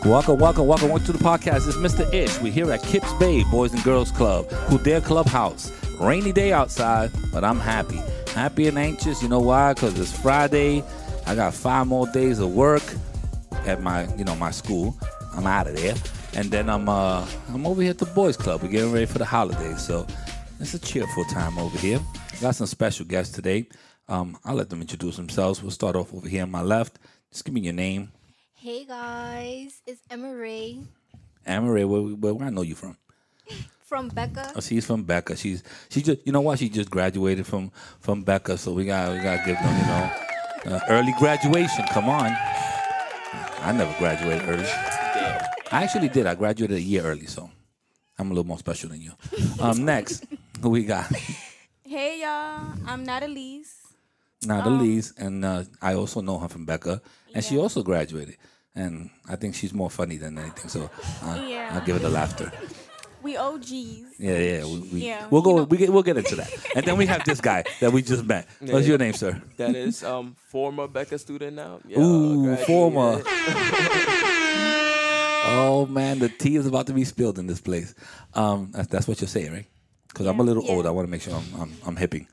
Welcome to the podcast. It's Mr. Ish. We're here at KIPS Bay Boys and Girls Club, Kildare Clubhouse. Rainy day outside, but I'm happy. Happy and anxious. You know why? Because it's Friday. I got 5 more days of work at my school. I'm out of there. And then I'm over here at the Boys Club. We're getting ready for the holidays. So it's a cheerful time over here. Got some special guests today. I'll let them introduce themselves. We'll start off over here on my left. Just give me your name. Hey guys, it's Emma Ray. Emma Ray, where I know you from? From BECA. Oh, she's from BECA. She just, you know what? She just graduated from BECA, so we got to give them, early graduation. Come on. I never graduated early. I actually did. I graduated a year early, so I'm a little more special than you. Next, who we got? Hey y'all, I'm Natalie's. Natalie's, and I also know her from BECA, and she also graduated. And I think she's more funny than anything, so I'll give it the laughter. We OGs. Yeah. We'll go. We'll get into that. And then we have this guy that we just met. What's your name, sir? That is former BECA student now. Yeah, Ooh, former. Oh man, the tea is about to be spilled in this place. That's what you're saying, right? Because I'm a little old. I want to make sure I'm hipping.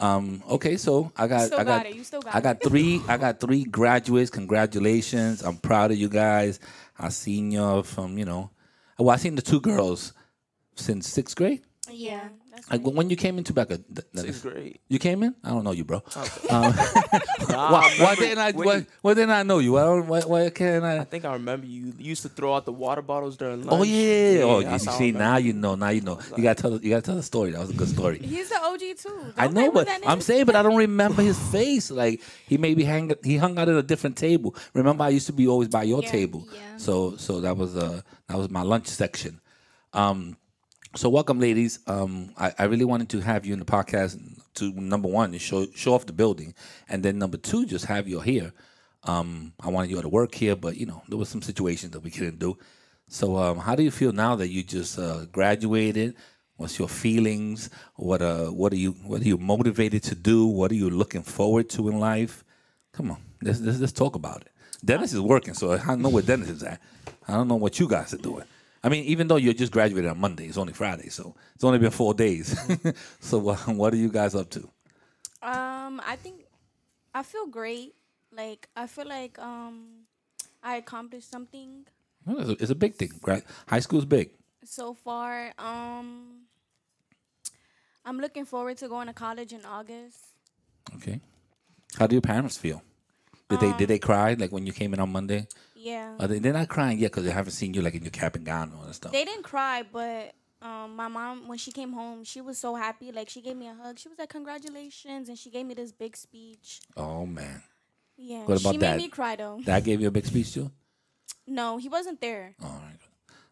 Okay, so I got three graduates. Congratulations! I'm proud of you guys. I seen you from I seen the 2 girls since 6th grade. Yeah. When you came into BECA, 6th grade. You came in? I don't know you, bro. Okay. Why didn't I know you? Why can't I? I think I remember you used to throw out the water bottles during lunch. Oh yeah. You that's how I see, remember. now you know. You gotta tell the story. That was a good story. He's the OG too. I know, but I'm saying, but I don't remember his face. Like he hung out at a different table. Remember, I used to be always by your table. Yeah. So that was my lunch section. So welcome, ladies. I really wanted to have you in the podcast to, number one, to show off the building, and then number 2, just have you here. I wanted you to work here, but there was some situations that we couldn't do. So how do you feel now that you just graduated? What's your feelings? What are you motivated to do? What are you looking forward to in life? Come on, let's talk about it. Dennis is working, so I know where Dennis is at. I don't know what you guys are doing. I mean, even though you just graduated on Monday, it's only Friday, so it's only been 4 days. So what are you guys up to? I think I feel great. Like I feel like I accomplished something. Well, it's a big thing. High school's big. So far. I'm looking forward to going to college in August. Okay. How do your parents feel? Did they cry like when you came in on Monday? Yeah. They're not crying yet because they haven't seen you like in your cap and gown and all that stuff. They didn't cry, but my mom, when she came home, she was so happy. Like, she gave me a hug. She was like, congratulations. And she gave me this big speech. Oh, man. Yeah. What about she Dad? made me cry, though. Dad gave you a big speech, too? No, he wasn't there. All right.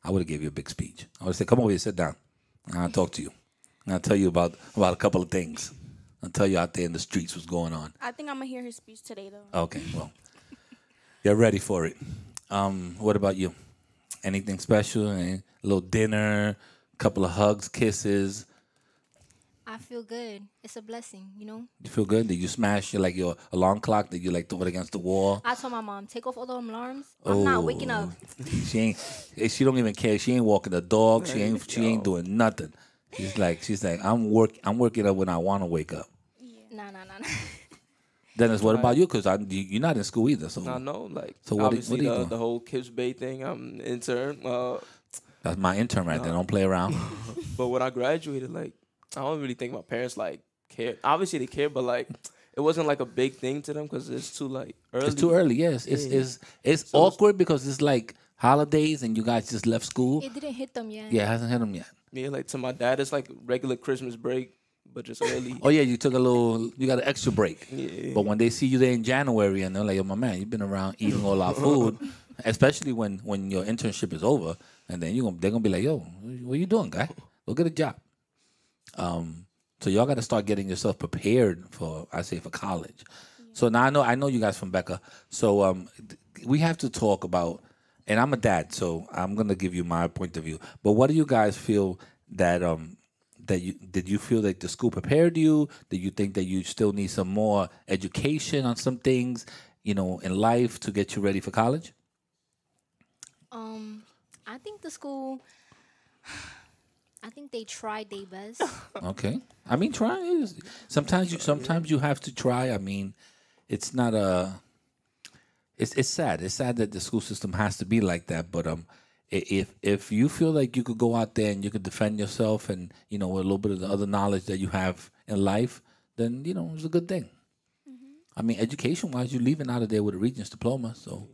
I would have gave you a big speech. I would have said, come over here, sit down. I'll talk to you. And I'll tell you about a couple of things. I'll tell you out there in the streets what's going on. I think I'm going to hear his speech today, though. Okay, well, you're ready for it. What about you? Anything special? A little dinner, couple of hugs, kisses? I feel good. It's a blessing, You feel good? Did you smash your alarm clock? Did you throw it against the wall? I told my mom, take off all the alarms. I'm not waking up. She don't even care. She ain't walking the dog. She ain't doing nothing. She's like, I'm working up when I want to wake up. Nah. Dennis, what about you? Because you're not in school either. So I know, so obviously what are you doing? the whole KIPS Bay thing. I'm an intern. That's my intern right there. Don't play around. But when I graduated, I don't really think my parents care. Obviously they care, but it wasn't a big thing to them because it's too early. It's too early. Yes, it's so awkward because it's like holidays and you guys just left school. It didn't hit them yet. Yeah, it hasn't hit them yet. Yeah, to my dad, it's regular Christmas break, but just early. Oh yeah, you got an extra break. Yeah. But when they see you there in January and they're like, "Yo, my man, you've been around eating all our food," especially when your internship is over, and then they're gonna be like, "Yo, what you doing, guy? Go get a job." So y'all got to start getting yourself prepared for college. Yeah. So now I know you guys from BECA. So we have to talk about, and I'm a dad, so I'm gonna give you my point of view. But what do you guys feel that did you feel like the school prepared you? Did you think that you still need some more education on some things, in life to get you ready for college? I think the school. I think they tried their best. Okay. I mean, try is sometimes you have to try. I mean, it's not a. It's sad. It's sad that the school system has to be like that. But if you feel like you could go out there and you could defend yourself, and with a little bit of the other knowledge that you have in life, then it's a good thing. I mean, education wise, you're leaving out of there with a Regents diploma. So,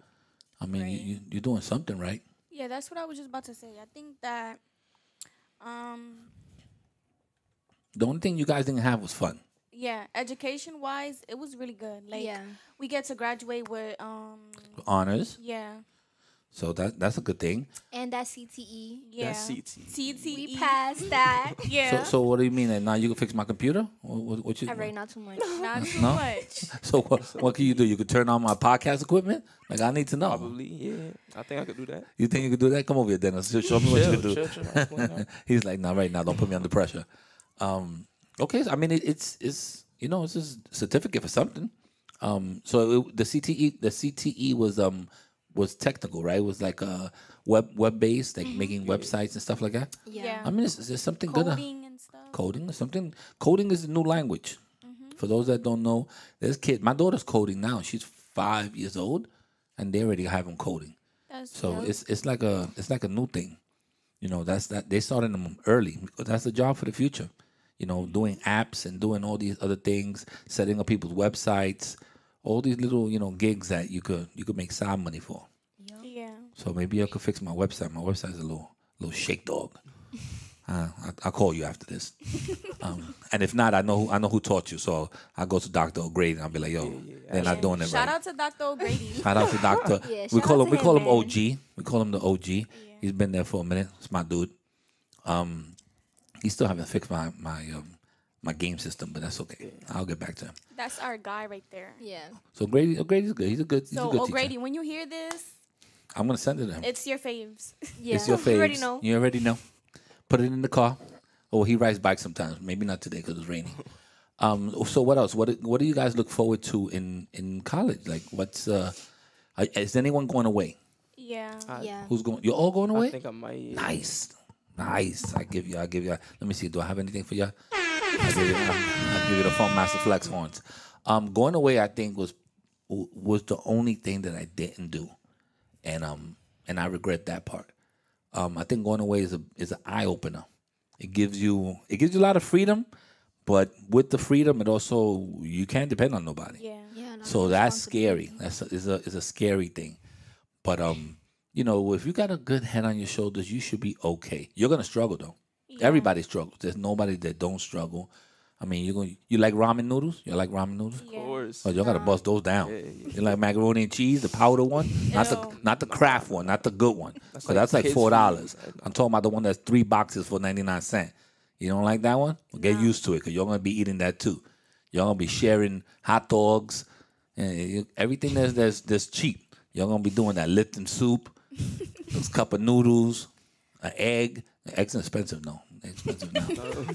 I mean, Right. you're doing something right. Yeah, that's what I was just about to say. I think that The only thing you guys didn't have was fun. yeah, education wise, it was really good. Like Yeah. we get to graduate with Honors. yeah. So that's a good thing. And that CTE. Yeah. That's CT. CTE. We passed that. Yeah. So what do you mean? That now you can fix my computer? What you? All right, not too much. Not too No? much. So what can you do? You could turn on my podcast equipment? Like I need to know. Probably, yeah. I think I could do that. You think you could do that? Come over here, Dennis. Show me what you can do. Chill. Why not? He's like, no, right now, don't put me under pressure. Okay, so, I mean, it's it's a certificate for something. So the CTE was technical, right? It was like web based, like making websites and stuff like that. Yeah. I mean, there's something good. Coding and stuff. Coding is something. Coding is a new language. For those that don't know, there's kid. My daughter's coding now. She's 5 years old, and they already have them coding. That's So it's like a new thing. That's that they started them early because that's the job for the future. Doing apps and doing all these other things, setting up people's websites, all these little gigs that you could make side money for. yeah. So maybe I could fix my website. My website's a little shake dog. I'll call you after this. And if not, I know who taught you. So I go to Dr. O'Grady and I'll be like, yo, they're not doing it Shout right. out to Dr. O'Grady. Shout out to Doctor. Yeah, we shout call out him to we call him, him man. OG. We call him the OG. He's been there for a minute. Smart dude. He still haven't fixed my game system, but that's okay. I'll get back to him. That's our guy right there. Yeah. So O'Grady's good. He's a good So teacher. O'Grady, when you hear this, I'm gonna send it to him. it's your faves. Yeah. It's your faves. You already know. You already know. Put it in the car. Oh, he rides bikes sometimes. Maybe not today because it's raining. So what else? What do you guys look forward to in college? Like, what's is anyone going away? Yeah. Yeah. Who's going? You're all going away? I think I might. Yeah. Nice. I give you. Let me see. Do I have anything for you? I'll give you the Funk Master Flex horns. Going away, I think was the only thing that I didn't do, and I regret that part. I think going away is an eye opener. It gives you a lot of freedom, but with the freedom, it also you can't depend on nobody. Yeah. Yeah. no So that's responsibility. scary. That's a scary thing. But if you got a good head on your shoulders, you should be okay. You're gonna struggle though. Everybody struggles. There's nobody that don't struggle. I mean, you like ramen noodles? You like ramen noodles? Of course. Oh, y'all gotta bust those down. Yeah. You like macaroni and cheese, the powder one, not Ew. the Kraft one, not the good one. Cause like that's like kids' $4. food. I'm talking about the one that's 3 boxes for 99 cents. You don't like that one? Well, get used to it, cause you're gonna be eating that too. You're gonna be sharing hot dogs and everything that's cheap. You're gonna be doing that Lipton soup, those cup of noodles, an egg. Eggs are expensive, no. They're expensive now.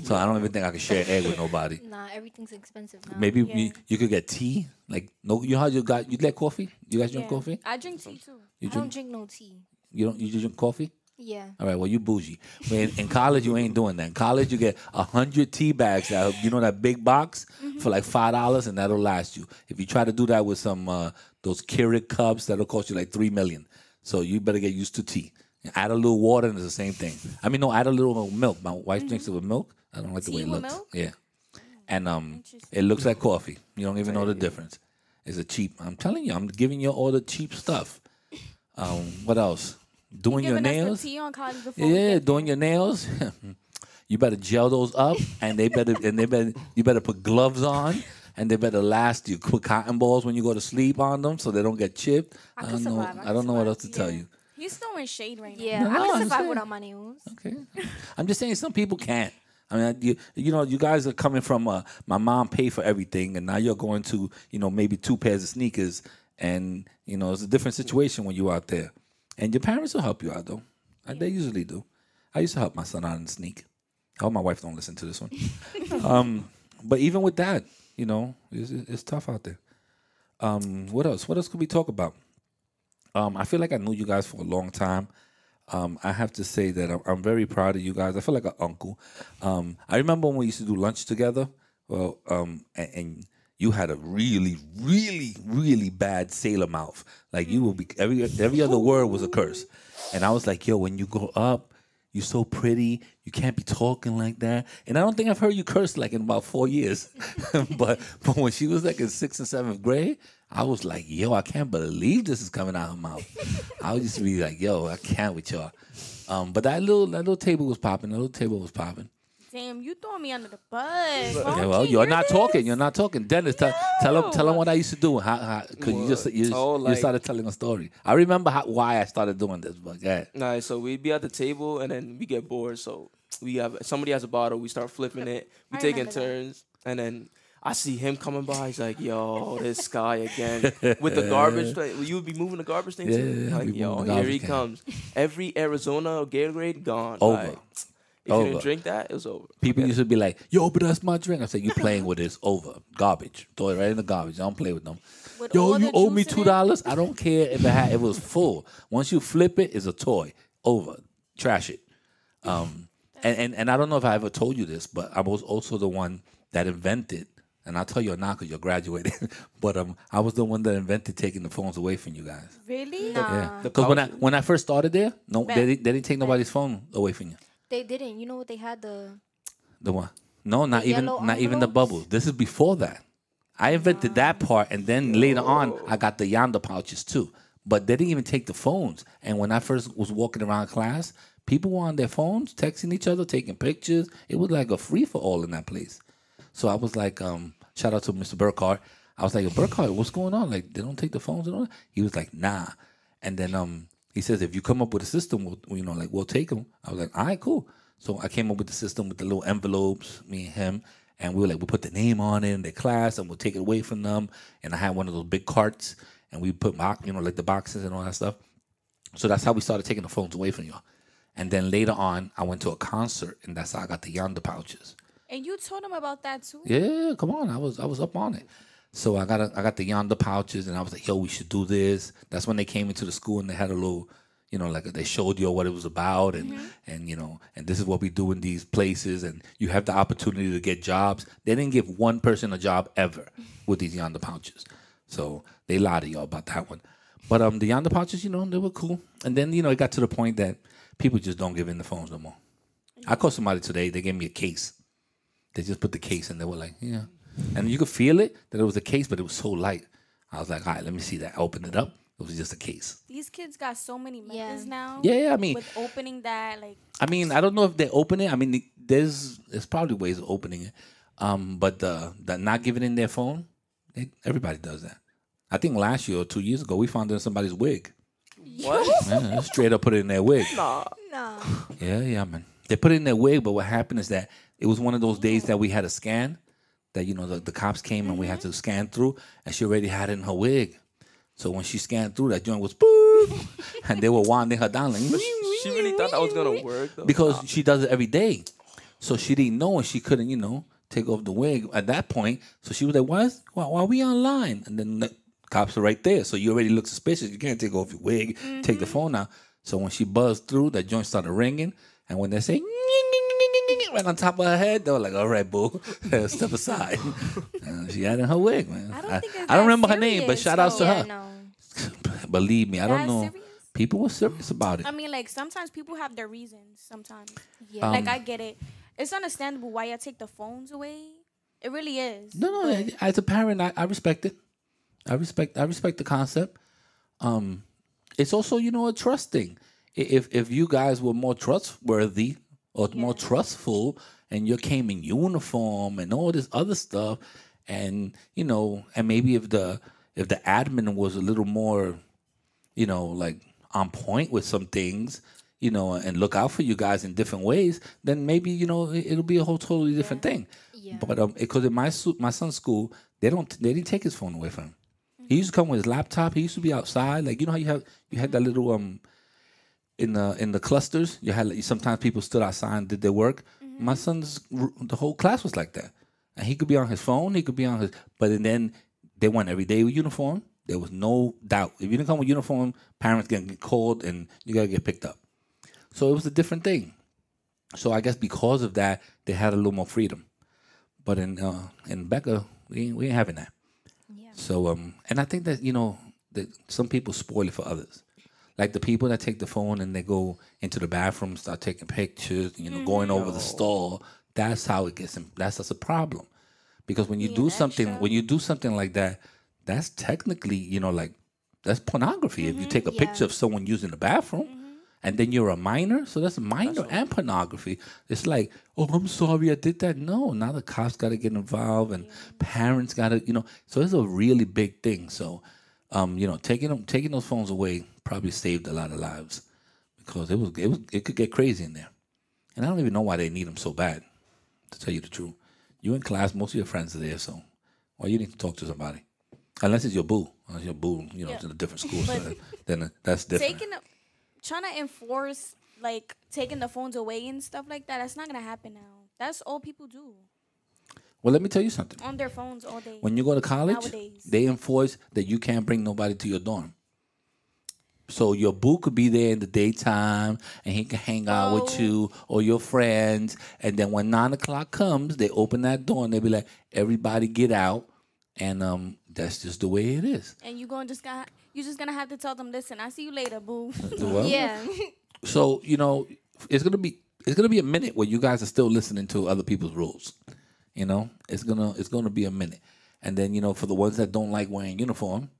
So I don't even think I can share egg with nobody. Nah, everything's expensive now. Maybe Yeah. you could get tea. Like no, you know how you like coffee? You guys drink Yeah. coffee? I drink tea too. You I don't drink? drink no tea. You just drink coffee? Yeah. All right. Well, you bougie. In college, you ain't doing that. In college, you get 100 tea bags. That big box for like $5, and that'll last you. If you try to do that with some those Keurig cups, that'll cost you like $3 million. So you better get used to tea. Add a little water, and it's the same thing. I mean, no, add a little milk. My wife drinks it with milk. I don't like the Tea way it with looks. milk? Yeah, and Interesting. it looks like coffee. You don't even know the difference. It's a cheap. I'm telling you, I'm giving you all the cheap stuff. What else? Doing your Giving us nails. the tea on college before we Yeah, get doing your nails. You better gel those up, and you better put gloves on, and they better last you. Put cotton balls when you go to sleep on them, so they don't get chipped. I I can don't know. survive. I I can don't know what survive. else to tell Yeah. you. He's throwing shade right now. Yeah. No, I I'm can survive saying. without my nails. Okay, I'm just saying some people can't. I mean, you guys are coming from my mom paid for everything, and now you're going to maybe 2 pairs of sneakers, and it's a different situation when you're out there, and your parents will help you out though. They usually do. I used to help my son out and sneak. I hope my wife don't listen to this one. But even with that, it's tough out there. What else? What else could we talk about? I feel like I knew you guys for a long time. I have to say that I'm very proud of you guys. I feel like an uncle. I remember when we used to do lunch together. Well, and you had a really, really, really bad sailor mouth. Like you will be every other word was a curse. And I was like, yo, when you grow up, you're so pretty. You can't be talking like that. And I don't think I've heard you curse like in about 4 years. but when she was like in 6th and 7th grade, I was like, yo, I can't believe this is coming out of her mouth. I would just be like, yo, I can't with y'all. But that little table was popping. That little table was popping. Damn, you throwing me under the bus. Okay, well, you're not talking. You're not talking. Dennis, tell him what I used to do. Because you started telling a story. I remember why I started doing this. But yeah. Nah, so we'd be at the table and then we get bored. So somebody has a bottle. We start flipping it. We taking turns, and then I see him coming by. He's like, "Yo, this guy again with the garbage thing." You would be moving the garbage thing too. Yeah, like, yo, here he comes. Every Arizona Gatorade gone. Over. Like, if you didn't drink that, it was over. People used to be like, yo, but that's my drink. I said, you playing with this over. Garbage. Throw it right in the garbage. I don't play with them. Yo, you owe me $2. I don't care if it was full. Once you flip it, it's a toy. Over. Trash it. And I don't know if I ever told you this, but I was also the one that invented, and I'll tell you now because you're graduating, but I was the one that invented taking the phones away from you guys. Really? Yeah. Because when I first started there, they didn't take nobody's phone away from you. They didn't. You know what they had the one? No, not even the bubbles. This is before that. I invented that part, and then later on, I got the Yonder pouches too. But they didn't even take the phones. And when I first was walking around class, people were on their phones, texting each other, taking pictures. It was like a free for all in that place. So I was like, shout out to Mr. Burkhardt. I was like, Burkhardt, what's going on? Like, they don't take the phones and all that? He was like, nah. And then he says, if you come up with a system, we'll take them. I was like, all right, cool. So I came up with the system with the little envelopes, me and him, and we were like, we'll put the name on it in their class, and we'll take it away from them. And I had one of those big carts, and we put, like the boxes and all that stuff. So that's how we started taking the phones away from y'all. And then later on, I went to a concert, and that's how I got the Yonder pouches. And you told him about that too? Yeah, come on, I was up on it. So I got the Yonder pouches, and I was like, yo, we should do this. That's when they came into the school, and they had a little, like they showed you what it was about, and and this is what we do in these places, and you have the opportunity to get jobs. They didn't give one person a job ever with these Yonder pouches. So they lied to y'all about that one. But the Yonder pouches, they were cool. And then, it got to the point that people just don't give in the phones no more. I called somebody today, they gave me a case. They just put the case, and they were like, yeah. And you could feel it, that it was a case, but it was so light. I was like, all right, let me see that. I opened it up. It was just a case. These kids got so many methods now. Yeah, I mean. With opening that, like. I mean, I don't know if they open it. I mean, there's probably ways of opening it. But the not giving in their phone, everybody does that. I think last year or 2 years ago, we found it in somebody's wig. What? Yeah, straight up put it in their wig. No. Yeah, man. They put it in their wig, but what happened is that it was one of those days that we had a scan. That, the cops came and we had to scan through, and she already had it in her wig. So when she scanned through, that joint was boop, and they were winding her down. Like, she really thought that was going to work, though. Because she does it every day. So she didn't know, and she couldn't, take off the wig at that point. So she was like, why are we online? And then the cops are right there. So you already look suspicious. You can't take off your wig, take the phone out. So when she buzzed through, that joint started ringing. And when they say, right on top of her head, they were like, all right, boo, step aside. She had in her wig, man. I don't remember her name, but shout outs to her. No. Believe me, I don't know. Serious? People were serious about it. I mean, like, sometimes people have their reasons, sometimes. Yeah. Like, I get it. It's understandable why y'all take the phones away. It really is. No, as a parent, I respect it. I respect the concept. It's also, a trust thing. If you guys were more trustworthy or more trustful, and you came in uniform and all this other stuff, and and maybe if the admin was a little more, like on point with some things, and look out for you guys in different ways, then maybe it'll be a whole totally different thing. Yeah. But because in my son's school, they didn't take his phone away from him. He used to come with his laptop. He used to be outside, like how you had that little in the clusters. You had sometimes people stood outside and did their work. Mm-hmm. My son's the whole class was like that, and he could be on his phone. He could be on his, but then they went every day with uniform. There was no doubt if you didn't come with uniform, parents gonna get called and you gotta get picked up. So it was a different thing. So I guess because of that, they had a little more freedom. But in BECA, we ain't having that. Yeah. So and I think that that some people spoil it for others. Like the people that take the phone and they go into the bathroom, start taking pictures, going over the stall. That's how it gets. That's just a problem. Because when you Being do something, extra. when you do something like that, that's technically, like that's pornography. If you take a Yeah. picture of someone using the bathroom, and then you're a minor, so that's minor and pornography. It's like, oh, I'm sorry, I did that. No, now the cops got to get involved, and parents got to, So it's a really big thing. So, taking those phones away probably saved a lot of lives because it could get crazy in there, and I don't even know why they need them so bad. To tell you the truth, you in class, most of your friends are there, so why you need to talk to somebody, unless it's your boo. Unless your boo, it's in a different school, so then that's different. Trying to enforce like taking the phones away and stuff like that, that's not gonna happen now. That's all people do Well, let me tell you something. on their phones all day. When you go to college, Nowadays. they enforce that you can't bring nobody to your dorm. So your boo could be there in the daytime, and he can hang out with you or your friends. And then when 9:00 comes, they open that door and they be like, "Everybody get out," and that's just the way it is. And you're just gonna have to tell them, listen, I see you later, boo. Well, Yeah. So it's gonna be a minute where you guys are still listening to other people's rules. It's gonna be a minute, and then for the ones that don't like wearing uniform,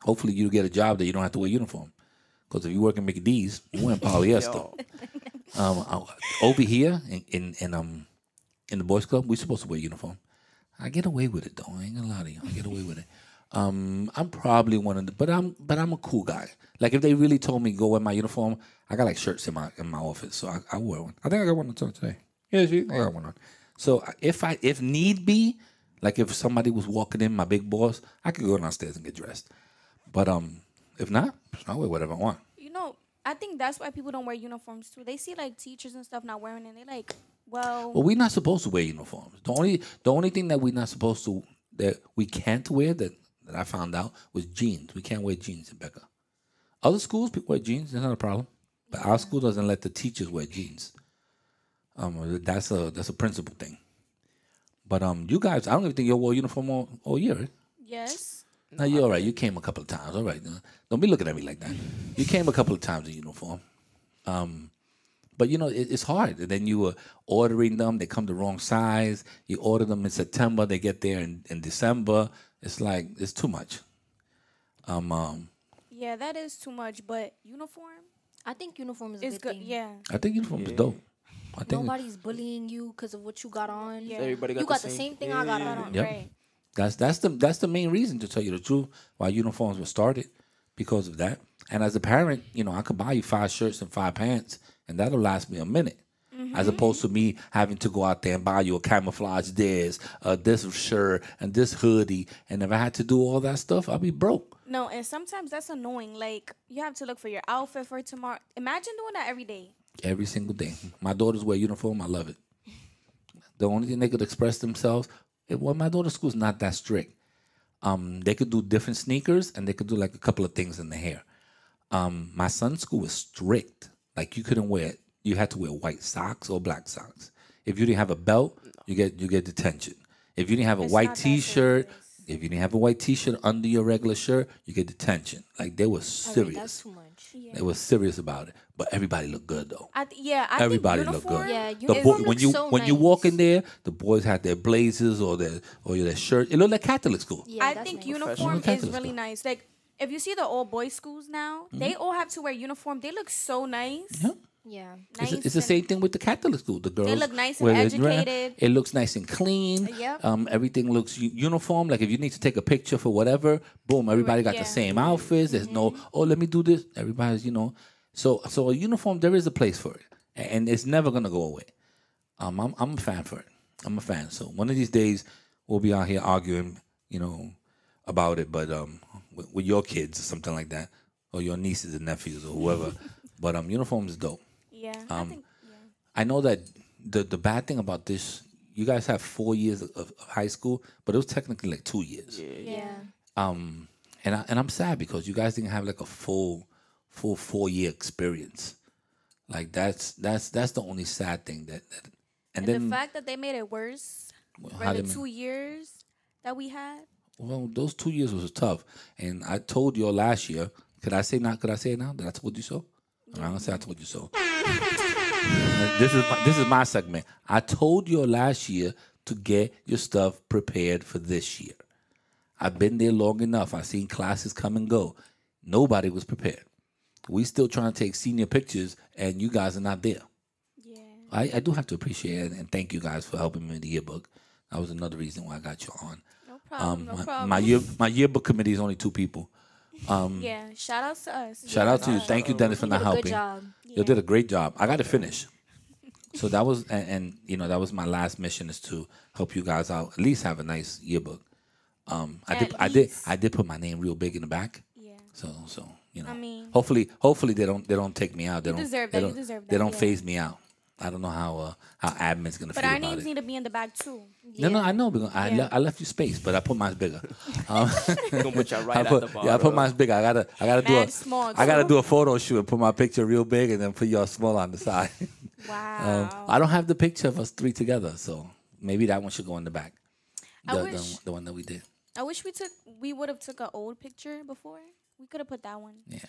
hopefully you get a job that you don't have to wear uniform. Because if you work in McDee's, you wearing polyester. Over here in the boys club, we're supposed to wear uniform. I get away with it though. I ain't gonna lie to you. I get away with it. I'm probably one of the, but I'm a cool guy. Like if they really told me go wear my uniform, I got like shirts in my office, so I wear one. I think I got one on today. Yeah, see, I got one on. So if need be, like if somebody was walking in, my big boss, I could go downstairs and get dressed. But if not, I'll wear whatever I want. I think that's why people don't wear uniforms too. They see like teachers and stuff not wearing it. They like, well, Well, we're not supposed to wear uniforms. The only thing that we're not supposed to that we can't wear that I found out was jeans. We can't wear jeans in BECA. Other schools people wear jeans. That's not a problem. But our school doesn't let the teachers wear jeans. That's a principal thing. But you guys, I don't even think you wore uniform all year. Right? yes. No, you're all right. You came a couple of times. All right. Don't be looking at me like that. You came a couple of times in uniform. But, it's hard. And then you were ordering them. They come the wrong size. You order them in September. They get there in December. It's like, it's too much. Yeah, that is too much. But uniform I think uniform is a is good good. thing. Yeah. I think uniform is dope. I think Nobody's bullying you because of what you got on. Yeah. Everybody got You got the same thing I got on. Yep. Right. that's the main reason, to tell you the truth, why uniforms were started, because of that. And as a parent, I could buy you 5 shirts and 5 pants, and that'll last me a minute. As opposed to me having to go out there and buy you a camouflage this shirt and this hoodie. And if I had to do all that stuff, I'd be broke. No, and sometimes that's annoying. Like you have to look for your outfit for tomorrow. Imagine doing that every day. Every single day. My daughters wear uniform. I love it. The only thing they could express themselves, my daughter's school's not that strict. They could do different sneakers, and they could do like a couple of things in the hair. My son's school was strict. Like you couldn't wear it. You had to wear white socks or black socks. If you didn't have a belt, you get detention. If you didn't have a white not that T-shirt, serious. if you didn't have a white T-shirt under your regular shirt, you get detention. Like they were I mean, serious. that's too much. They were serious about it. But everybody looked good though. I Everybody think looked uniform, good. Yeah, The uniform when looks you so when you walk nice. in there, the boys had their blazers or their shirt. It looked like Catholic school. Yeah, I that's think nice. uniform is Professional. really nice. Like if you see the all boys schools now, they all have to wear uniform. They look so nice. Yeah. Yeah. Nice It's the and- same thing with the Catholic school. The girls look nice and wear their dress. educated. It looks nice and clean. Yep. Everything looks uniform. Like if you need to take a picture for whatever, boom, everybody got Yeah. the same outfits. There's no, let me do this. Everybody's, So a uniform, there is a place for it, and it's never gonna go away. I'm a fan for it. I'm a fan. So one of these days we'll be out here arguing, about it, but with your kids or something like that, or your nieces and nephews or whoever. But uniform is dope. Yeah. I think I know that the bad thing about this, you guys have 4 years of high school, but it was technically like 2 years. Yeah. And I'm sad because you guys didn't have like a full 4-year experience. Like that's the only sad thing that And then the fact that they made it worse for how the they ma- 2 years that we had. well, those 2 years was tough, and I told you all last year. Could I say now? Could I say it now that I told you so? I'm not gonna say I told you so. This is my segment. I told you all last year to get your stuff prepared for this year. I've been there long enough. I've seen classes come and go. Nobody was prepared. We still trying to take senior pictures, and you guys are not there. Yeah. I do have to appreciate it and thank you guys for helping me with the yearbook. That was another reason why I got you on. No problem. No problem. My yearbook committee is only 2 people. Yeah. Shout outs to us. Shout out to you. Thank you, Dennis, for You not did a good helping. job. You did a great job. I got to finish. So that was, and you know, that was my last mission is to help you guys out. At least have a nice yearbook. I did put my name real big in the back. Yeah. So you know, I mean, hopefully they don't take me out. They You don't deserve they that. don't, You deserve They that, don't yeah. phase me out. I don't know how admin's gonna but feel our about names it. need to be in the back too. No, I know. Because Yeah. I left you space, but I put mine bigger. Gonna put you right I at put, the bottom. yeah, I put mine bigger. I gotta do Mad small, I gotta too. do a photo shoot and put my picture real big and then put y'all small on the side. Wow. I don't have the picture of us 3 together, so maybe that one should go in the back. I The, wish- the one that we did. I wish we would have took an old picture before. We could have put that one. Yeah.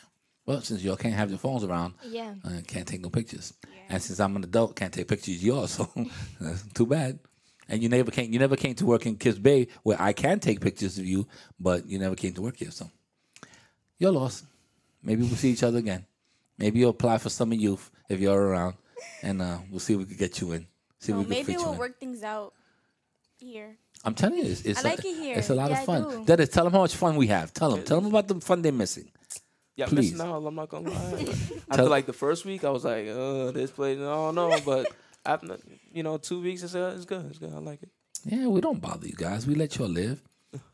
Well, since y'all can't have your phones around, Yeah. can't take no pictures. Yeah. And since I'm an adult, can't take pictures of yours, so that's too bad. And you never came to work in Kips Bay where I can take pictures of you, but you never came to work here, so you're lost. Maybe we'll see each other again. Maybe you'll apply for summer youth if you're around, and we'll see if we can get you in. See if So we can maybe fit you we'll in. work things out here. I'm telling you, it's I like it here. It's a lot Yeah, of I fun. do. Dennis, tell them how much fun we have. Tell them about the fun they're missing. Yeah, Please. missing out. I'm not gonna lie. After like the first week, I was like, this place, no, but after 2 weeks, it's good. It's good. I like it. Yeah, we don't bother you guys. We let y'all live.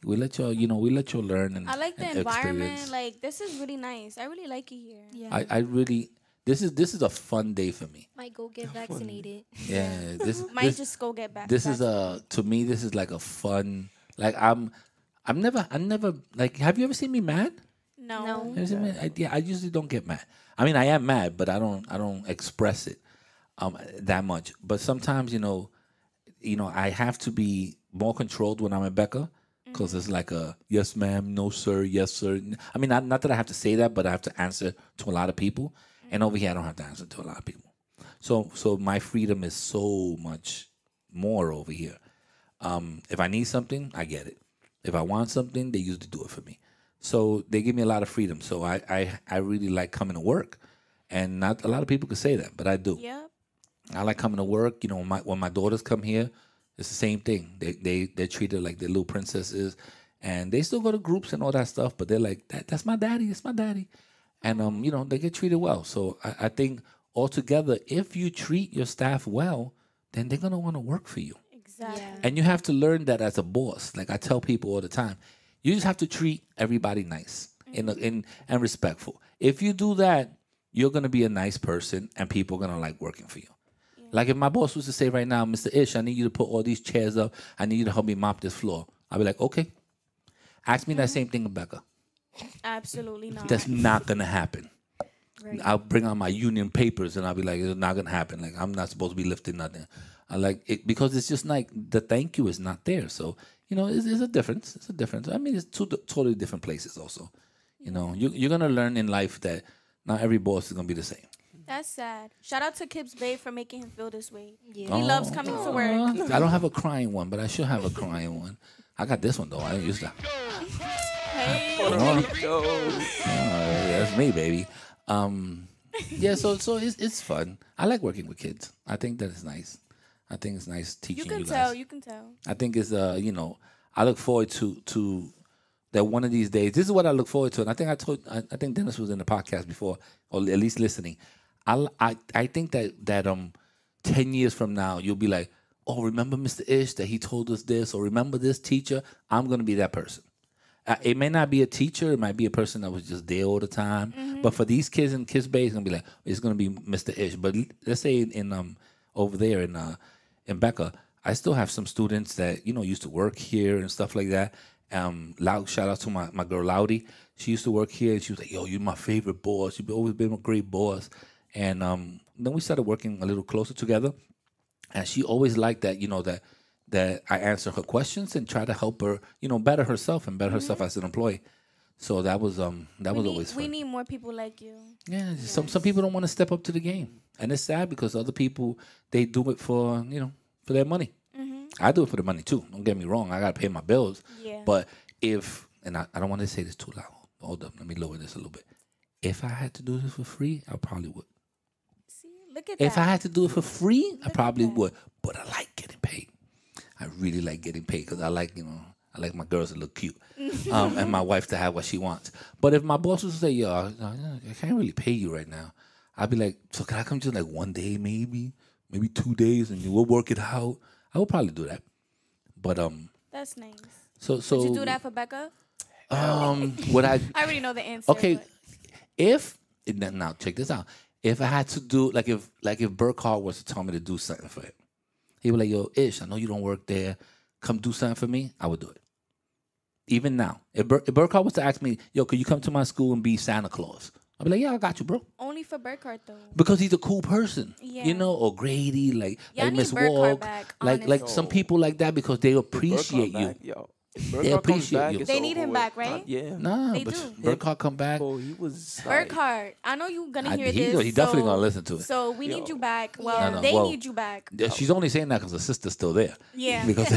We let y'all, we let y'all learn and I like the and environment. experience. Like this is really nice. I really like it here. Yeah. I really, this is a fun day for me. Might go get vaccinated. Yeah, Might just go get back. this is to me this is like a fun. Like I never like. Have you ever seen me mad? No. No. Have you seen me? I usually don't get mad. I mean, I am mad, but I don't express it that much. But sometimes, I have to be more controlled when I'm at BECA because it's like a yes, ma'am, no, sir, yes, sir. I mean, not that I have to say that, but I have to answer to a lot of people. And over here, I don't have to answer to a lot of people. So my freedom is so much more over here. If I need something, I get it. If I want something, they usually do it for me. So they give me a lot of freedom. So I really like coming to work. And not a lot of people can say that, but I do. Yep. I like coming to work. When my daughters come here, it's the same thing. They're treated like they're little princesses, and they still go to groups and all that stuff. But they're like, that's my daddy. It's my daddy, and they get treated well. So I think altogether, if you treat your staff well, then they're gonna want to work for you. Exactly. Yeah. And you have to learn that as a boss. Like I tell people all the time, you just have to treat everybody nice and respectful. If you do that, you're gonna be a nice person, and people are gonna like working for you. Like if my boss was to say right now, Mr. Ish, I need you to put all these chairs up. I need you to help me mop this floor. I'll be like, okay. Ask me that same thing, Rebecca. Absolutely not. That's not gonna happen. Right. I'll bring out my union papers and I'll be like, it's not gonna happen. Like I'm not supposed to be lifting nothing. I like it because it's just like the thank you is not there. So it's a difference. It's a difference. I mean, it's two totally different places. Also, you're gonna learn in life that not every boss is gonna be the same. That's sad. Shout out to Kips Bay for making him feel this way. Yeah. He loves coming to work. I don't have a crying one, but I should have a crying one. I got this one though. I didn't use that. Hey. That's me, baby. Yeah. So it's fun. I like working with kids. I think that is nice. I think it's nice teaching You can you guys. tell. You can tell. I think it's I look forward to that one of these days. This is what I look forward to, and I think Dennis was in the podcast before, or at least listening. I think that 10 years from now you'll be like, oh, remember Mr. Ish that he told us this, or remember this teacher? I'm gonna be that person. It may not be a teacher, it might be a person that was just there all the time. But for these kids in Kids Bay, it's gonna be like it's gonna be Mr. Ish. But let's say in over there in BECA, I still have some students that used to work here and stuff like that. Shout out to my girl Loudy. She used to work here, and she was like, "Yo, you're my favorite boss. You've always been a great boss." And then we started working a little closer together, and she always liked that, that I answer her questions and try to help her, better herself and better herself as an employee. So that was always fun. We need more people like you. Yeah, some people don't want to step up to the game, and it's sad because other people, they do it for for their money. I do it for the money too. Don't get me wrong. I gotta pay my bills. Yeah. But and I don't want to say this too loud. Hold up, let me lower this a little bit. If I had to do this for free, I probably would. See, look at If that. I had to do it for free, I probably would. But I like getting paid. I really like getting paid because I like my girls to look cute, and my wife to have what she wants. But if my boss was to say, "Yo, I can't really pay you right now," I'd be like, "So can I come just like one day, maybe 2 days, and we'll work it out?" I would probably do that. But That's nice. so Would you do that for Becca? would I? I already know the answer. Okay, but- now check this out. If I had to do if Burkhardt was to tell me to do something for him, he would like, "Yo, Ish, I know you don't work there. Come do something for me." I would do it. Even now, if Burkhardt was to ask me, "Yo, could you come to my school and be Santa Claus?" I'd be like, "Yeah, I got you, bro." Only for Burkhardt though. Because he's a cool person, Yeah. or Grady, like Y'all need Miss Burkhardt Walk, back, like some people like that because they appreciate you. Back, yo. If They Burkhardt comes appreciate back, you. it's They need over him with. back, right? Yeah. Nah, They but do. Burkhardt come back. Oh, he was like, Burkhardt, I know you're gonna hear he this. definitely so- gonna listen to it. So we need you back. Well, No, they well, need you back. Yeah, she's only saying that because her sister's still there. Yeah. Because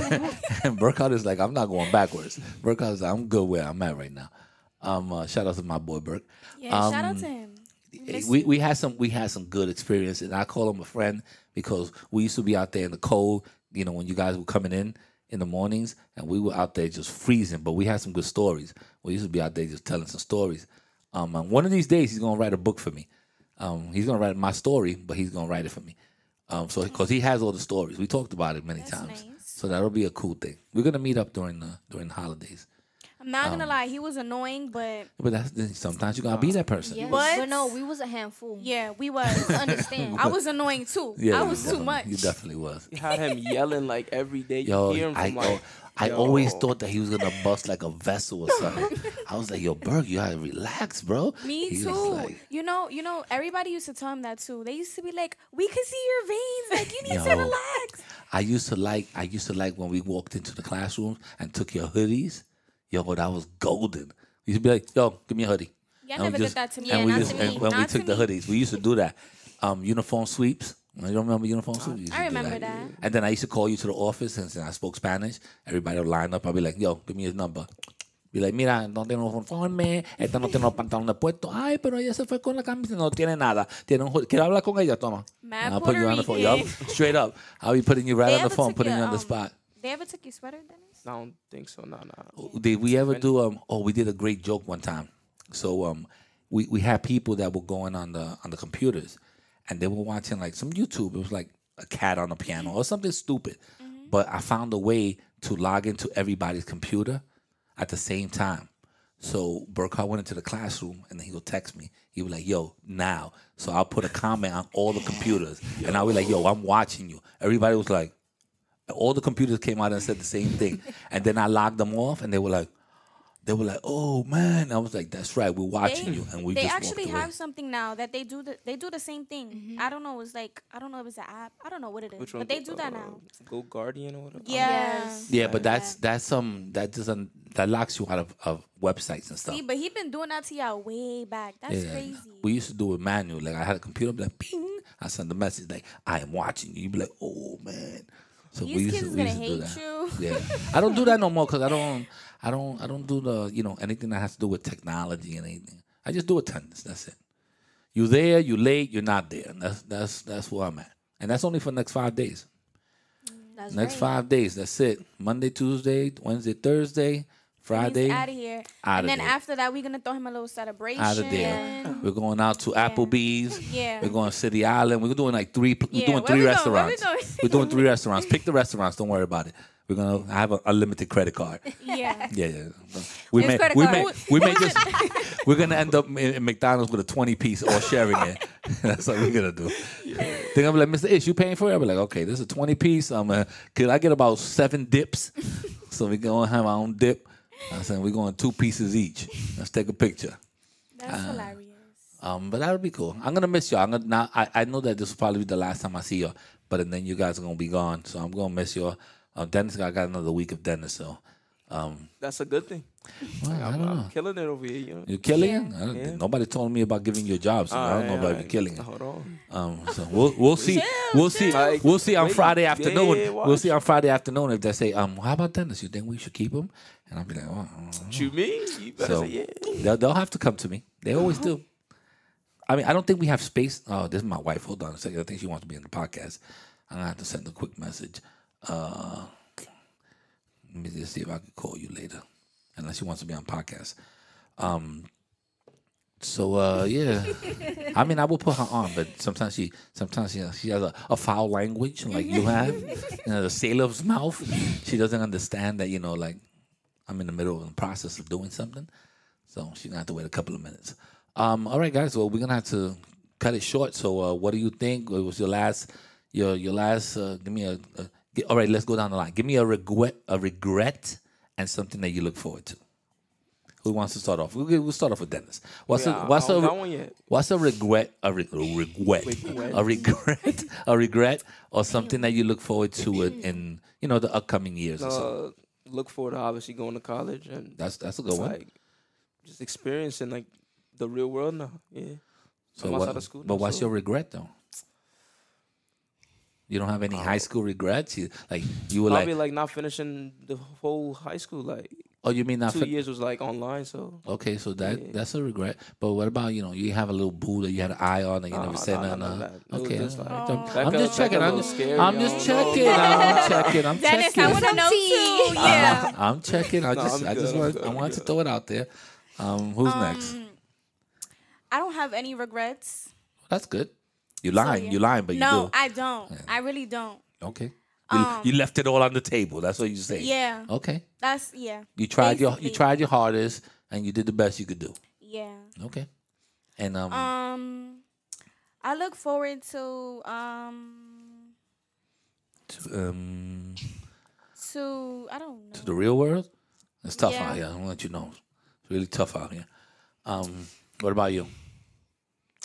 and Burkhardt is like, I'm not going backwards. Burkhardt is like, I'm good where I'm at right now. Shout out to my boy Burk. Yeah, shout out to him. Miss We you. we had some good experience, and I call him a friend because we used to be out there in the cold. When you guys were coming in the mornings, and we were out there just freezing. But we had some good stories. We used to be out there just telling some stories. And one of these days, he's gonna write a book for me. He's gonna write my story, but he's gonna write it for me. So because he has all the stories, we talked about it many That's times. nice. So that'll be a cool thing. We're gonna meet up during the holidays. I'm not gonna lie, he was annoying, but But sometimes you gotta be that person. Yeah. But- But no, we was a handful. yeah, we was. Understand. I was annoying too. Yeah, I you was too definitely- much. You definitely was. he had him yelling like every day. You Yo, hear him from I yo. always thought that he was gonna bust like a vessel or something. I was like, "Yo, Berg, you gotta relax, bro." Me He too. was like, You know, everybody used to tell him that too. They used to be like, "We can see your veins. Like you need to Yo. relax." I used to like when we walked into the classrooms and took your hoodies. Yo, that was golden. We used to be like, "Yo, give me a hoodie." Y'all And we never did that to me. And Yeah, we not just to me. and when we Not took to the me. hoodies, we used to do that. Uniform sweeps. You don't remember uniform sweeps? We used to I do remember that. And then I used to call you to the office, and since I spoke Spanish, everybody would line up. I'd be like, "Yo, give me his number." Be like, "Mira, no tiene uniforme, esta no tiene los pantalones puestos. Ay, pero ella se fue con la camisa, no tiene nada. Tiene un hoodie. ¿Quiere hablar con ella? Toma." Mad And I'll put you on the phone. Puerto Yup, Rican. straight up. I'll be putting you right They on the ever phone, took putting your, you on the spot. They ever took your sweater, Dennis? I don't think so. No. Did we ever do we did a great joke one time. So we had people that were going on the computers, and they were watching like some YouTube. It was like a cat on a piano or something stupid. But I found a way to log into everybody's computer at the same time. So Burkhardt went into the classroom, and then he would text me. He was like, "Yo, now." So I'll put a comment on all the computers, and I'll be like, "Yo, I'm watching you." Everybody was like, all the computers came out and said the same thing. And then I logged them off, and they were like, "Oh man!" I was like, "That's right, we're watching you." And we They just actually walked away. have something now that they do the same thing. I don't know. It's like I don't know if it's an app. I don't know what it is, Which one? but they do that now. Go Guardian or whatever. Yeah. Yes. Yeah, but that locks you out of websites and stuff. See, but he been doing that to y'all way back. That's crazy. We used to do it manual. Like I had a computer, be like, ping. I send the message like, "I am watching you." You'd be like, "Oh man." So These we used kids to, is we gonna used to do hate that. you. Yeah, I don't do that no more because I don't do the anything that has to do with technology and anything. I just do attendance. That's it. You there, you late, you're not there. And that's where I'm at. And that's only for the next 5 days. That's Next right. 5 days. That's it. Monday, Tuesday, Wednesday, Thursday, Friday. He's out of here. Outta And then there. after that, we're gonna throw him a little celebration. Out of there. We're going out to Applebee's. Yeah. We're going to City Island. We're doing like three. We're Yeah, doing where three we going? Where we restaurants. going? We're doing 3 restaurants. Pick the restaurants. Don't worry about it. We're gonna have a unlimited credit card. Yeah. Yeah. We Where's may credit we card? may we may just we're gonna end up in McDonald's with a 20-piece or sharing it. That's what we're gonna do. Then I'm like, "Mr. Ish, you paying for it?" I'll be like, "Okay, this is a 20-piece. Could I get about 7 dips? So we gonna have our own dip." I said we're going 2 pieces each. Let's take a picture. That's hilarious. But that'll be cool. I'm gonna miss y'all. I know that this will probably be the last time I see y'all, but then you guys are gonna be gone, so I'm gonna miss y'all. Dennis, I got another week of Dennis, so That's a good thing. well, I don't know. I'm killing it over here. You know. You're killing it. Yeah. Nobody told me about giving you a job, so I don't know about you killing it. Hold on. So we'll see. We'll see. Like, We'll see on wait, Friday yeah, afternoon. watch. We'll see on Friday afternoon if they say, how about Dennis? You think we should keep him? And I'll be like, oh, I don't know. You me? You better So say yeah. they'll have to come to me. They always do. I mean, I don't think we have space. Oh, this is my wife. Hold on a second. I think she wants to be in the podcast. I'm gonna have to send a quick message. Let me just see if I can call you later, unless she wants to be on podcast. Yeah. I mean, I will put her on, but sometimes she has a foul language like you have, the sailor's mouth. She doesn't understand that like I'm in the middle of the process of doing something, so she's gonna have to wait a couple of minutes. All right, guys. Well, we're gonna have to cut it short. So, what do you think? What was your last? Your last? Give me all right, let's go down the line. Give me a regret, and something that you look forward to. Who wants to start off? We'll start off with Dennis. What's a regret? A regret, or something that you look forward to in the upcoming years or so. Look forward to obviously going to college, and that's a good one. Like just experiencing like the real world now. Yeah. So I'm outside of school now, what's your regret though? You don't have any high school regrets? You were probably like not finishing the whole high school. Like, oh, you mean not 2 years was like online, so okay, so that's a regret. But what about you have a little boo that you had an eye on and you never said nothing? Okay, I'm just checking. I'm just checking. I'm checking. Dennis, I want to know too. Yeah. I'm checking. I wanted to throw it out there. Who's next? I don't have any regrets. That's good. You lying, but you do. No, I don't. Yeah. I really don't. Okay. You left it all on the table. That's what you say. Yeah. Okay. You tried Basically. your hardest and you did the best you could do. Yeah. Okay. And I look forward to I don't know. To the real world? It's tough out here. I'm gonna let you know. It's really tough out here. What about you?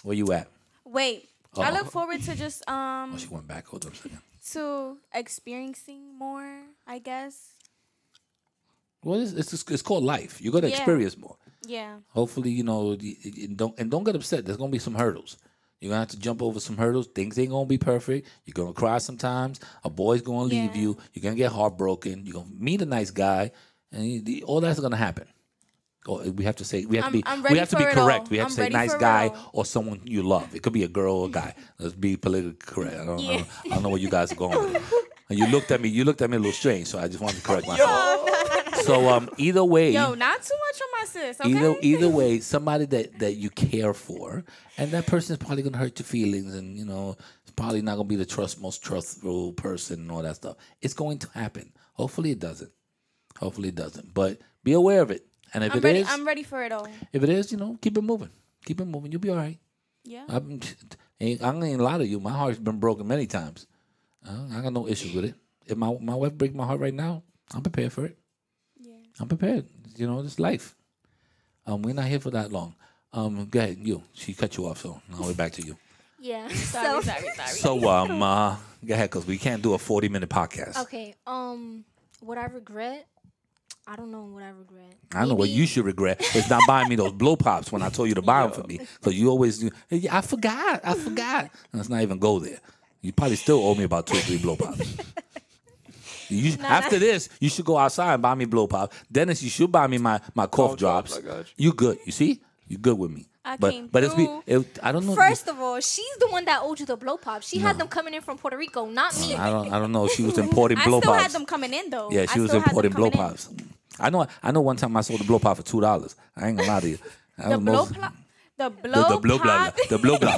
Where you at? Wait. I look forward to just she went back. Hold on a second. To experiencing more, I guess. Well, it's called life. You're gonna experience more. Yeah. Hopefully, don't get upset. There's gonna be some hurdles. You're gonna have to jump over some hurdles. Things ain't gonna be perfect. You're gonna cry sometimes. A boy's gonna leave you. You're gonna get heartbroken. You're gonna meet a nice guy, and all that's gonna happen. Or we have to say we have to be correct. We have to say nice guy or someone you love. It could be a girl or a guy. Let's be politically correct. I don't know where you guys are going with it. And you looked at me a little strange, so I just wanted to correct myself. So either way, not too much on my sis. Okay? Either way, somebody that you care for, and that person is probably gonna hurt your feelings, and it's probably not gonna be the most trustful person and all that stuff. It's going to happen. Hopefully it doesn't. But be aware of it. And if I'm ready for it all. If it is, keep it moving. Keep it moving. You'll be all right. Yeah. I ain't lie to you. My heart's been broken many times. I got no issues with it. If my wife breaks my heart right now, I'm prepared for it. Yeah. I'm prepared. It's life. We're not here for that long. Go ahead. She cut you off, so now we're back to you. Yeah. Sorry. So go ahead, because we can't do a 40-minute podcast. Okay. What I regret. I don't know what I regret. I know what you should regret. It's not buying me those blow pops when I told you to buy them for me. Because you always do. Hey, I forgot. Let's not even go there. You probably still owe me about 2 or 3 blow pops. After this, you should go outside and buy me blow pops. Dennis, you should buy me my cough drops. I got you good. You see? You good with me. I don't know. First of all, she's the one that owed you the blow pops. She had them coming in from Puerto Rico, not me. I don't know. She was importing blow pops. I still had them coming in though. Yeah, she was importing blow pops. I know. One time I sold the blow pop for $2. I ain't gonna lie to you. The blow pop. The blow pop.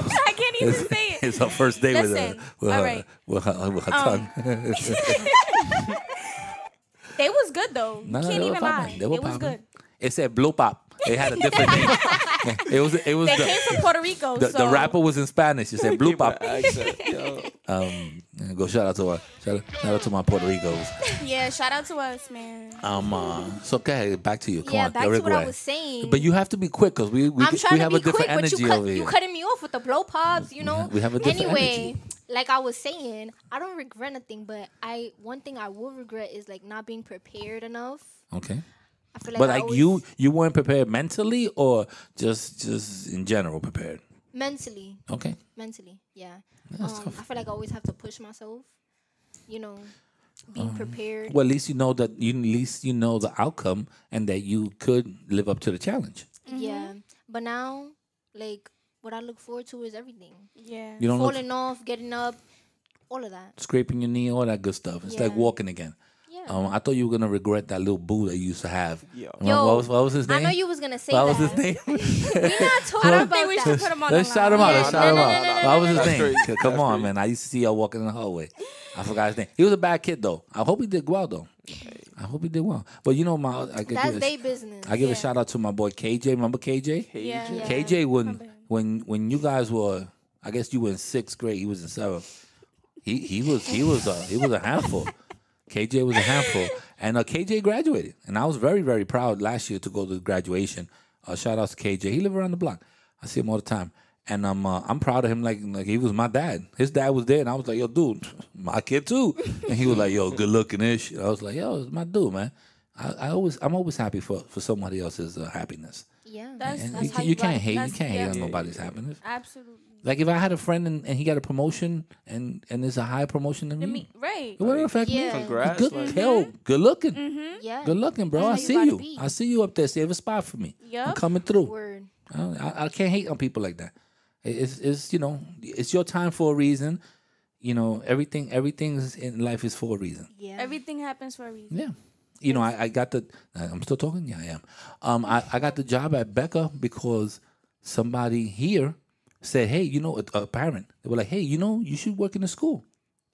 I can't even say it. It's her first day with her tongue. They was good though. Can't even lie. They was good. It said blow pop. It had a different name. It was. They came from Puerto Rico. The rapper was in Spanish. It said blue pop. Yeah, go shout out to shout out to my Puerto Ricos. Yeah, shout out to us, man. So okay, back to you. Come Yeah, on, back your to what I regret. was saying. But you have to be quick because we I'm trying have to a be different quick, but energy over you here. cutting me off with the blow pops, you know. We have a different anyway, energy. like I was saying, I don't regret nothing, but one thing I will regret is like not being prepared enough. Okay. I feel like But I like always, you weren't prepared mentally or just in general prepared. mentally, Okay. yeah. That's tough. I feel like I always have to push myself, you know, being prepared. Well, at least you know the outcome and that you could live up to the challenge. Yeah, but now, like, what I look forward to is everything. Yeah. You don't look Falling off, getting up, all of that. scraping your knee, all that good stuff. It's like Yeah. walking again. Yeah. I thought you were gonna regret that little boo that you used to have. Yo. Yo, what was his name? I know you was gonna say What that. was his name? We're not talking I don't about think we that. should put him on Let's the shout him line. out. Yeah, Let's shout him no, out. no, no, no, What was his That's name? crazy. Come That's on, crazy. man. I used to see y'all walking in the hallway. I forgot his name. He was a bad kid though. I hope he did well though. I hope he did well. But you know, That's their business. I give Yeah. a shout out to my boy KJ. Remember KJ? Yeah. Yeah. KJ when you guys were, I guess you were in 6th grade. He was in 7th. He was a handful. KJ was a handful, and KJ graduated, and I was very, very proud last year to go to graduation. Shout out to KJ. He lived around the block. I see him all the time, and I'm proud of him. Like he was my dad. His dad was there, and I was like, yo, dude, my kid too. And he was like, yo, good looking ish. I was like, yo, it's my dude, man. I'm always happy for somebody else's happiness. Yeah. That's, And that's how you can't got- hate. You that's- can't hate yeah. on nobody's happiness. Absolutely. Like if I had a friend and he got a promotion and it's a higher promotion than me, Right. it wouldn't affect Yeah. me. Congrats. Good, like, hell, good looking. Yeah. Good looking, bro. I That's how see you you. gotta be. I see you up there. Save a spot for me. I'm Yup. coming through. Word. I can't hate on people like that. It's it's your time for a reason. You know, everything's in life is for a reason. Yeah. Everything happens for a reason. Yeah. You know, I got the. I'm still talking. Yeah, I am. I got the job at BECA because somebody here said, "Hey, you know," a parent. They were like, "Hey, you know, you should work in the school."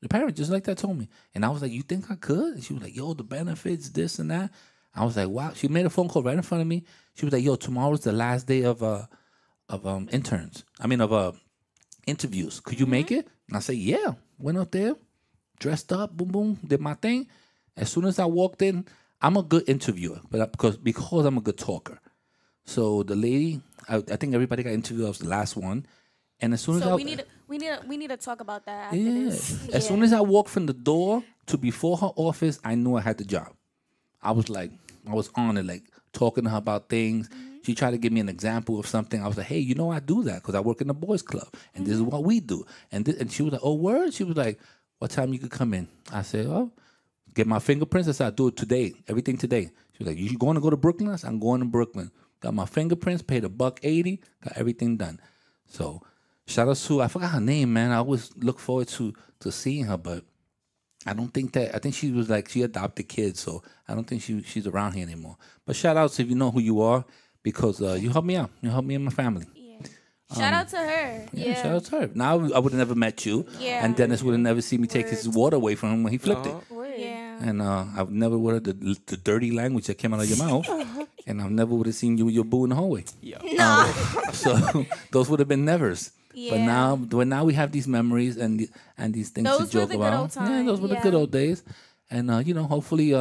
The parent just like that told me, and I was like, "You think I could?" And she was like, "Yo, the benefits, this and that." I was like, "Wow." She made a phone call right in front of me. She was like, "Yo, tomorrow's the last day of interns. I mean, of interviews. Could you make it?" And I said, "Yeah." Went up there, dressed up, boom, boom, did my thing. As soon as I walked in, I'm a good interviewer, but because I'm a good talker. So the lady, I think everybody got interviewed. I was the last one, and as soon as So I we need to talk about that after yeah, this. as soon as I walked from the door to before her office, I knew I had the job. I was on it, like talking to her about things. She tried to give me an example of something. I was like, hey, you know, I do that because I work in the boys club, and this is what we do. And she was like, oh, word? She was like, what time you could come in? I said, oh, get my fingerprints. I said, I'll do it today, everything today. She was like, you going to go to Brooklyn? I said, I'm going to Brooklyn. Got my fingerprints, paid $180, got everything done. So shout out to, I forgot her name, man. I always look forward to seeing her, but I think she was like, she adopted kids, so I don't think she's around here anymore. But shout outs if you know who you are, because you helped me out. You helped me and my family. Yeah. Shout out to her. Yeah, shout out to her. Now I would have never met you, Yeah. and Dennis would have never seen me take his water away from him when he flipped it. Word. Yeah. And I would never would have the dirty language that came out of your mouth, and I never would have seen you with your boo in the hallway. Yeah. So those would have been nevers. But Yeah. now we have these memories and these things Those to were joke the good about. old Yeah, those were the times. good old days. And hopefully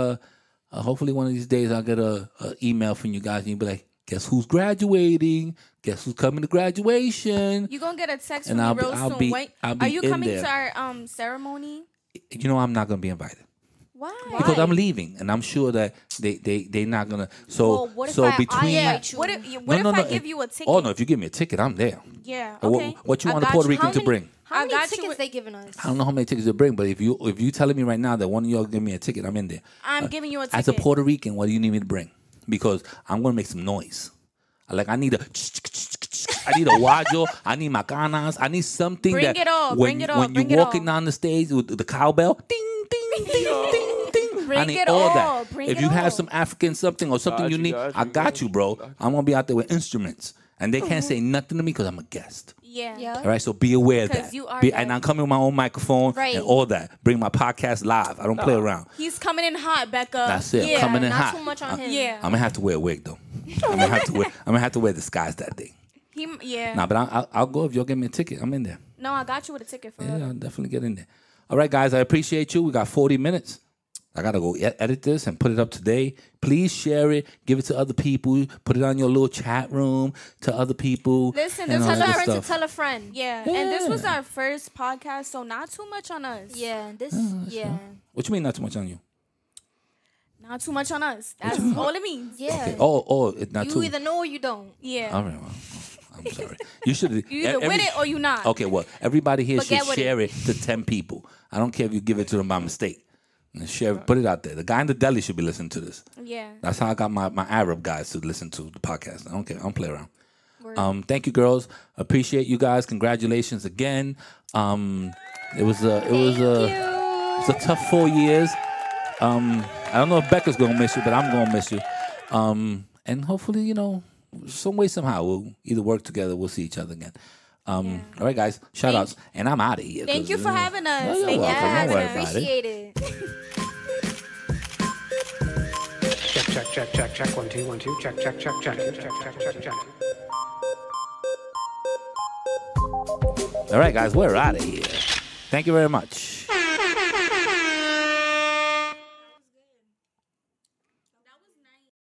one of these days I'll get a email from you guys and you'll be like, guess who's graduating? Guess who's coming to graduation? You're gonna get a text And from I'll me be- real I'll soon. be- Wait, I'll are be you in coming there. to our ceremony? You know I'm not gonna be invited. Why? Because I'm leaving, and I'm sure that they're not gonna. So Well, what if so I between invite you? What if No, I no. give you a ticket? Oh no, if you give me a ticket, I'm there. Yeah. What- Okay. what you I want a got Puerto you. Rican How to many- bring? How I many got you tickets with- they giving us? I don't know how many tickets to bring, but if you telling me right now that one of y'all give me a ticket, I'm in there. I'm giving you a ticket. As a Puerto Rican, what do you need me to bring? Because I'm gonna make some noise. Like I need a wajo, I need macanas, I need something Bring that it all, when, bring it all, when bring you're it walking all. down the stage with the cowbell, ding, ding, ding, ding, ding. Bring I need it all all, that. bring If it you all. have some African something or something Got you you, need, got I you, got got you, bro. I'm gonna be out there with instruments, and they can't say nothing to me because I'm a guest. Yeah. Yeah. All right, so be aware of 'Cause that. you are And I'm guest. coming with my own microphone Right. and all that. Bring my podcast live. I don't play around. He's coming in hot, Becca. That's it. Yeah. Coming in Not hot. too much on him. Yeah. I'm gonna have to wear a wig though. I'm gonna have to wear disguise that day. Yeah. Nah, but I'll go if y'all give me a ticket. I'm in there. No, I got you with a ticket for Yeah, real. I'll definitely get in there. All right, guys, I appreciate you. We got 40 minutes. I got to go edit this and put it up today. Please share it. Give it to other people. Put it on your little chat room to other people. Listen, and this all was that our good Friend to stuff. tell a friend. Yeah, and this was our first podcast, so not too much on us. Yeah, What you mean not too much on you? Not too much on us. That's all it means. Yeah. Okay. Oh, it's not You too. either know or you don't. Yeah. All right, well, I'm sorry. You should. You either with it or you not. Okay, well, everybody here But should get with share it to 10 people. I don't care if you give it to them by mistake. And share, put it out there. The guy in the deli should be listening to this. Yeah. That's how I got my Arab guys to listen to the podcast. I don't care. I don't play around. Thank you, girls. Appreciate you guys. Congratulations again. It was a tough 4 years. I don't know if Becca's gonna miss you, but I'm gonna miss you. And hopefully, some way somehow we'll either work together. We'll see each other again. All right, guys. Shout outs, and I'm out of here. Thank you for having us. you're Thank you for welcome. Don't having worry us. about it. Appreciate it. Check. 1, 2, 1, 2. Check. All right, guys. We're out of here. Thank you very much.